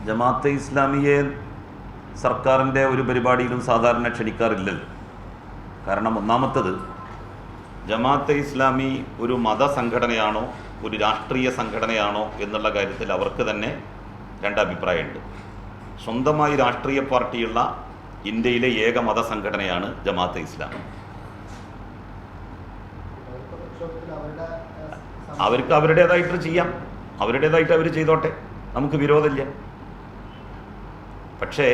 ജമാഅത്തെ ഇസ്ലാമിയെ സർക്കാരിൻ്റെ ഒരു പരിപാടിയിലും സാധാരണ ക്ഷണിക്കാറില്ലല്ലോ. കാരണം ഒന്നാമത്തത്, ജമാഅത്തെ ഇസ്ലാമി ഒരു മതസംഘടനയാണോ ഒരു രാഷ്ട്രീയ സംഘടനയാണോ എന്നുള്ള കാര്യത്തിൽ അവർക്ക് തന്നെ രണ്ടഭിപ്രായമുണ്ട്. സ്വന്തമായി രാഷ്ട്രീയ പാർട്ടിയുള്ള ഇന്ത്യയിലെ ഏക മതസംഘടനയാണ് ജമാഅത്തെ ഇസ്ലാമി. അവർക്ക് അവരുടേതായിട്ട് ചെയ്യാം, അവരുടേതായിട്ട് അവർ ചെയ്തോട്ടെ, നമുക്ക് വിരോധമില്ല. പക്ഷേ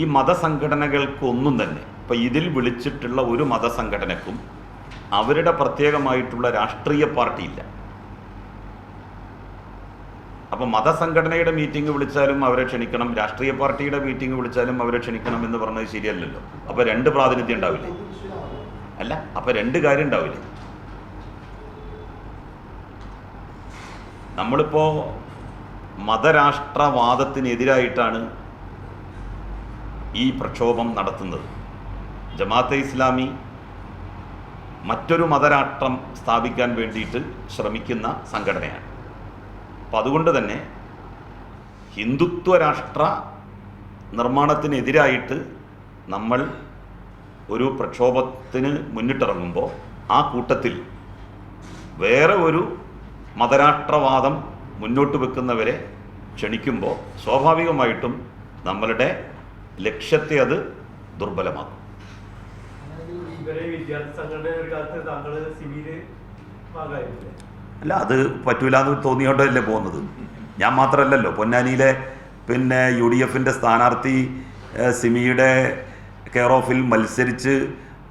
ഈ മതസംഘടനകൾക്കൊന്നും തന്നെ, ഇപ്പം ഇതിൽ വിളിച്ചിട്ടുള്ള ഒരു മതസംഘടനക്കും അവരുടെ പ്രത്യേകമായിട്ടുള്ള രാഷ്ട്രീയ പാർട്ടിയില്ല. അപ്പം മതസംഘടനയുടെ മീറ്റിംഗ് വിളിച്ചാലും അവരെ ക്ഷണിക്കണം, രാഷ്ട്രീയ പാർട്ടിയുടെ മീറ്റിംഗ് വിളിച്ചാലും അവരെ ക്ഷണിക്കണം എന്ന് പറഞ്ഞത് ശരിയല്ലല്ലോ. അപ്പോൾ രണ്ട് പ്രാതിനിധ്യം ഉണ്ടാവില്ലേ? അല്ല, അപ്പം രണ്ട് കാര്യം ഉണ്ടാവില്ലേ? നമ്മളിപ്പോൾ മതരാഷ്ട്രവാദത്തിനെതിരായിട്ടാണ് ഈ പ്രക്ഷോഭം നടത്തുന്നത്. ജമാഅത്തെ ഇസ്ലാമി മറ്റൊരു മതരാഷ്ട്രം സ്ഥാപിക്കാൻ വേണ്ടിയിട്ട് ശ്രമിക്കുന്ന സംഘടനയാണ്. അപ്പം അതുകൊണ്ട് തന്നെ ഹിന്ദുത്വ രാഷ്ട്ര നിർമ്മാണത്തിനെതിരായിട്ട് നമ്മൾ ഒരു പ്രക്ഷോഭത്തിന് മുന്നിട്ടിറങ്ങുമ്പോൾ ആ കൂട്ടത്തിൽ വേറെ ഒരു മതരാഷ്ട്രവാദം മുന്നോട്ട് വെക്കുന്നവരെ ക്ഷണിക്കുമ്പോൾ സ്വാഭാവികമായിട്ടും നമ്മളുടെ ലക്ഷ്യത്തെ അത് ദുർബലമാക്കും. അല്ല, അത് പറ്റൂല എന്ന് തോന്നിയോണ്ടല്ലേ പോകുന്നത്. ഞാൻ മാത്രമല്ലല്ലോ, പൊന്നാനിയിലെ UDF സ്ഥാനാർത്ഥി സിമിയുടെ കെയർ ഓഫിൽ മത്സരിച്ച്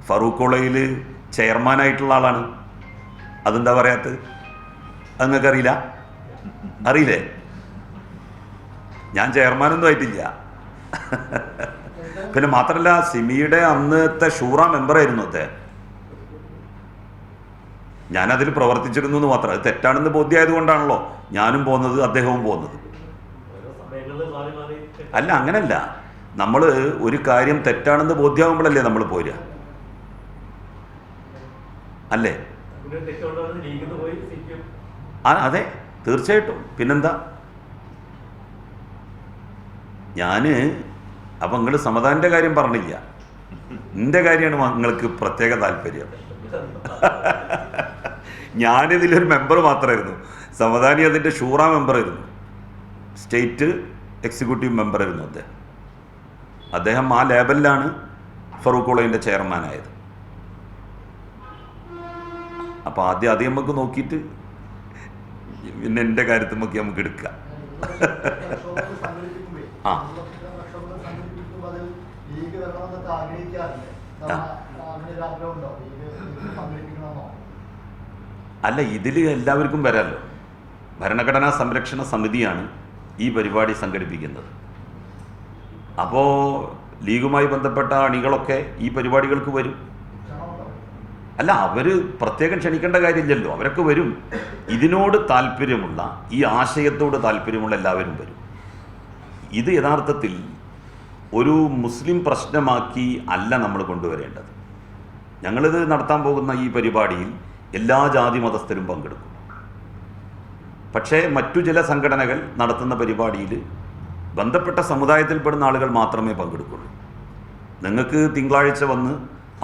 ഫറൂഖ് കോളേജിൽ ചെയർമാനായിട്ടുള്ള ആളാണ്. അതെന്താ പറയാത്തത്? നിങ്ങൾക്ക് അറിയില്ല? അറിയില്ലേ? ഞാൻ ചെയർമാനൊന്നും ആയിട്ടില്ല. പിന്നെ മാത്രമല്ല, സിമിയുടെ അന്നത്തെ ഷൂറ മെമ്പറായിരുന്നു അദ്ദേഹം. ഞാനതിൽ പ്രവർത്തിച്ചിരുന്നു എന്ന് മാത്രം. അത് തെറ്റാണെന്ന് ബോധ്യമായത് കൊണ്ടാണല്ലോ ഞാനും പോകുന്നത് അദ്ദേഹവും പോകുന്നത്. അല്ല, അങ്ങനല്ല. നമ്മൾ ഒരു കാര്യം തെറ്റാണെന്ന് ബോധ്യമാകുമ്പോഴല്ലേ നമ്മൾ പോരുക, അല്ലേ? അതെ, തീർച്ചയായിട്ടും. പിന്നെന്താ? അപ്പം നിങ്ങൾ സമദാനിൻ്റെ കാര്യം പറഞ്ഞില്ല, എൻ്റെ കാര്യമാണ് നിങ്ങൾക്ക് പ്രത്യേക താല്പര്യം. ഞാനിതിലൊരു മെമ്പർ മാത്രമായിരുന്നു. സമദാനി അതിൻ്റെ ഷൂറ മെമ്പറായിരുന്നു, സ്റ്റേറ്റ് എക്സിക്യൂട്ടീവ് മെമ്പറായിരുന്നു അദ്ദേഹം ആ ലേബലിലാണ് ഫറൂഖ് കോളേജിൻ്റെ ചെയർമാനായത്. അപ്പോൾ ആദ്യം നമുക്ക് നോക്കിയിട്ട് പിന്നെ എൻ്റെ കാര്യത്തിൽ നോക്കി നമുക്ക് എടുക്കാം. ആ അല്ല, ഇതിൽ എല്ലാവർക്കും വരാമല്ലോ. ഭരണഘടനാ സംരക്ഷണ സമിതിയാണ് ഈ പരിപാടി സംഘടിപ്പിക്കുന്നത്. അപ്പോൾ ലീഗുമായി ബന്ധപ്പെട്ട അണികളൊക്കെ ഈ പരിപാടികൾക്ക് വരും. അല്ല, അവർ പ്രത്യേകം ക്ഷണിക്കേണ്ട കാര്യമില്ലല്ലോ, അവരൊക്കെ വരും. ഇതിനോട് താല്പര്യമുള്ള, ഈ ആശയത്തോട് താല്പര്യമുള്ള എല്ലാവരും വരും. ഇത് യഥാർത്ഥത്തിൽ ഒരു മുസ്ലിം പ്രശ്നമാക്കി അല്ല നമ്മൾ കൊണ്ടുവരേണ്ടത്. ഞങ്ങളിത് നടത്താൻ പോകുന്ന ഈ പരിപാടിയിൽ എല്ലാ ജാതി മതസ്ഥരും പങ്കെടുക്കും. പക്ഷേ മറ്റു ചില സംഘടനകൾ നടത്തുന്ന പരിപാടിയിൽ ബന്ധപ്പെട്ട സമുദായത്തിൽപ്പെടുന്ന ആളുകൾ മാത്രമേ പങ്കെടുക്കുള്ളൂ. നിങ്ങൾക്ക് തിങ്കളാഴ്ച വന്ന്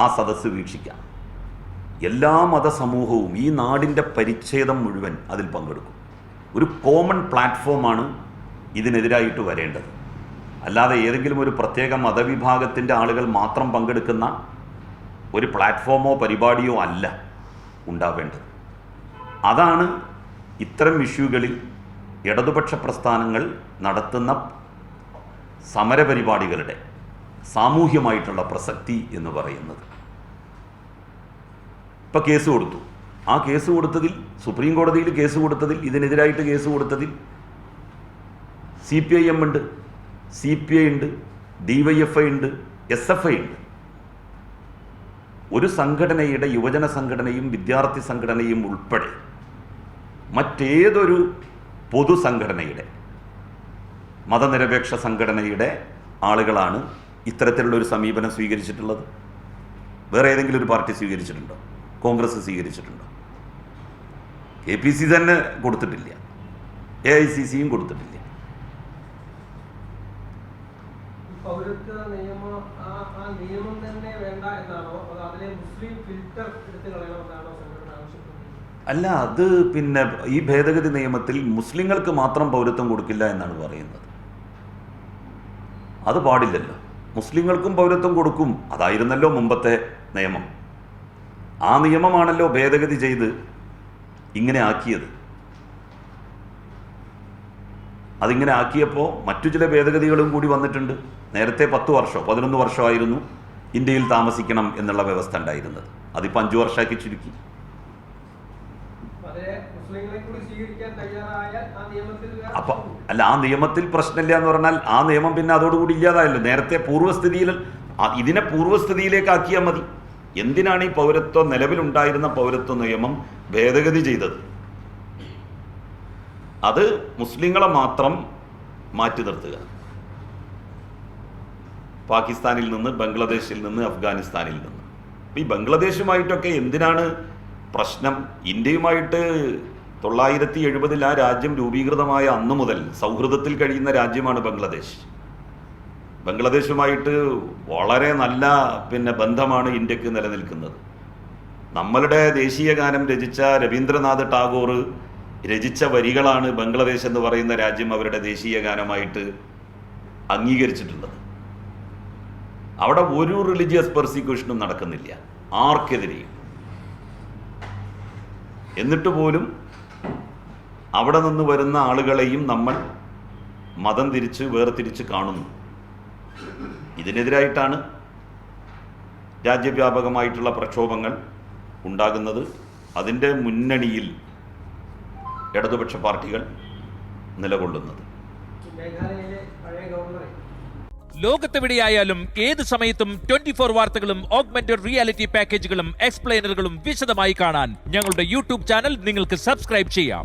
ആ സദസ്സ് വീക്ഷിക്കാം. എല്ലാ മതസമൂഹവും, ഈ നാടിൻ്റെ പരിച്ഛേദം മുഴുവൻ അതിൽ പങ്കെടുക്കും. ഒരു കോമൺ പ്ലാറ്റ്ഫോമാണ് ഇതിനെതിരായിട്ട് വരേണ്ടത്. അല്ലാതെ ഏതെങ്കിലും ഒരു പ്രത്യേക മതവിഭാഗത്തിൻ്റെ ആളുകൾ മാത്രം പങ്കെടുക്കുന്ന ഒരു പ്ലാറ്റ്ഫോമോ പരിപാടിയോ അല്ല ഉണ്ടാവേണ്ടത്. അതാണ് ഇത്തരം ഇഷ്യൂകളിൽ ഇടതുപക്ഷ പ്രസ്ഥാനങ്ങൾ നടത്തുന്ന സമരപരിപാടികളുടെ സാമൂഹ്യമായിട്ടുള്ള പ്രസക്തി എന്ന് പറയുന്നത്. ഇപ്പോൾ കേസ് കൊടുത്തു. ആ കേസ് കൊടുത്തതിൽ, സുപ്രീം കോടതിയിൽ കേസ് കൊടുത്തതിൽ, ഇതിനെതിരായിട്ട് കേസ് കൊടുത്തതിൽ CPIM ഉണ്ട്, CPI ഉണ്ട്, DYFI ഉണ്ട്, SFI ഉണ്ട്. ഒരു സംഘടനയുടെ, യുവജന സംഘടനയും വിദ്യാർത്ഥി സംഘടനയും ഉൾപ്പെടെ മറ്റേതൊരു പൊതുസംഘടനയുടെ, മതനിരപേക്ഷ സംഘടനയുടെ ആളുകളാണ് ഇത്തരത്തിലുള്ളൊരു സമീപനം സ്വീകരിച്ചിട്ടുള്ളത്. വേറെ ഏതെങ്കിലും ഒരു പാർട്ടി സ്വീകരിച്ചിട്ടുണ്ടോ? കോൺഗ്രസ് സ്വീകരിച്ചിട്ടുണ്ടോ? APC തന്നെ കൊടുത്തിട്ടില്ല, AICCയും കൊടുത്തിട്ടില്ല. പൗരത്വ നിയമം ആ നിയമം തന്നെ വേണ്ട എന്നാണോ, അത് അതിലെ മുസ്ലിം ഫിൽറ്റർ എടുത്തു കളയണമെന്നാണോ സംഘടന ആവശ്യപ്പെടുന്നത്? അല്ല, അത് പിന്നെ ഈ ഭേദഗതി നിയമത്തിൽ മുസ്ലിങ്ങൾക്ക് മാത്രം പൗരത്വം കൊടുക്കില്ല എന്നാണ് പറയുന്നത്. അത് പാടില്ലല്ലോ. മുസ്ലിങ്ങൾക്കും പൗരത്വം കൊടുക്കും. അതായിരുന്നല്ലോ മുമ്പത്തെ നിയമം. ആ നിയമമാണല്ലോ ഭേദഗതി ചെയ്ത് ഇങ്ങനെ ആക്കിയത്. അതിങ്ങനെ ആക്കിയപ്പോൾ മറ്റു ചില ഭേദഗതികളും കൂടി വന്നിട്ടുണ്ട്. നേരത്തെ 10 വർഷമോ 11 വർഷമായിരുന്നു ഇന്ത്യയിൽ താമസിക്കണം എന്നുള്ള വ്യവസ്ഥ ഉണ്ടായിരുന്നത്. അതിപ്പോൾ 5 വർഷമാക്കി ചുരുക്കി. അപ്പം അല്ല, ആ നിയമത്തിൽ പ്രശ്നമില്ല എന്ന് പറഞ്ഞാൽ ആ നിയമം പിന്നെ അതോടുകൂടി ഇല്ലാതായല്ലോ. നേരത്തെ പൂർവ്വസ്ഥിതിയിൽ ഇതിനെ പൂർവ്വസ്ഥിതിയിലേക്ക് ആക്കിയാൽ മതി. എന്തിനാണ് ഈ പൗരത്വം, നിലവിലുണ്ടായിരുന്ന പൗരത്വ നിയമം ഭേദഗതി ചെയ്തത്? അത് മുസ്ലിങ്ങളെ മാത്രം മാറ്റി നിർത്തുക. പാകിസ്ഥാനിൽ നിന്ന്, ബംഗ്ലാദേശിൽ നിന്ന്, അഫ്ഗാനിസ്ഥാനിൽ നിന്ന്. ഈ ബംഗ്ലാദേശുമായിട്ടൊക്കെ എന്തിനാണ് പ്രശ്നം? ഇന്ത്യയുമായിട്ട് 970 ആ രാജ്യം രൂപീകൃതമായ അന്നു മുതൽ സൗഹൃദത്തിൽ കഴിയുന്ന രാജ്യമാണ് ബംഗ്ലാദേശ്. ബംഗ്ലാദേശുമായിട്ട് വളരെ നല്ല ബന്ധമാണ് ഇന്ത്യക്ക് നിലനിൽക്കുന്നത്. നമ്മളുടെ ദേശീയ ഗാനം രചിച്ച രവീന്ദ്രനാഥ് ടാഗോർ രചിച്ച വരികളാണ് ബംഗ്ലാദേശ് എന്ന് പറയുന്ന രാജ്യം അവരുടെ ദേശീയ ഗാനമായിട്ട് അംഗീകരിച്ചിട്ടുള്ളത്. അവിടെ ഒരു റിലീജിയസ് പെർസിക്യൂഷനും നടക്കുന്നില്ല ആർക്കെതിരെയും. എന്നിട്ട് പോലും അവിടെ നിന്ന് വരുന്ന ആളുകളെയും നമ്മൾ മതം തിരിച്ച് വേർതിരിച്ച് കാണുന്നു. ഇതിനെതിരായിട്ടാണ് രാജ്യവ്യാപകമായിട്ടുള്ള പ്രക്ഷോഭങ്ങൾ ഉണ്ടാകുന്നത്. അതിൻ്റെ മുന്നണിയിൽ ഇടതുപക്ഷ പാർട്ടികൾ നിലകൊള്ളുന്നത്. ലോകത്തെവിടെയായാലും ഏത് സമയത്തും 24 വാർത്തകളും ഓഗ്മെന്റഡ് റിയാലിറ്റി പാക്കേജുകളും എക്സ്പ്ലെയിനറുകളും വിശദമായി കാണാൻ ഞങ്ങളുടെ യൂട്യൂബ് ചാനൽ നിങ്ങൾക്ക് സബ്സ്ക്രൈബ് ചെയ്യാം.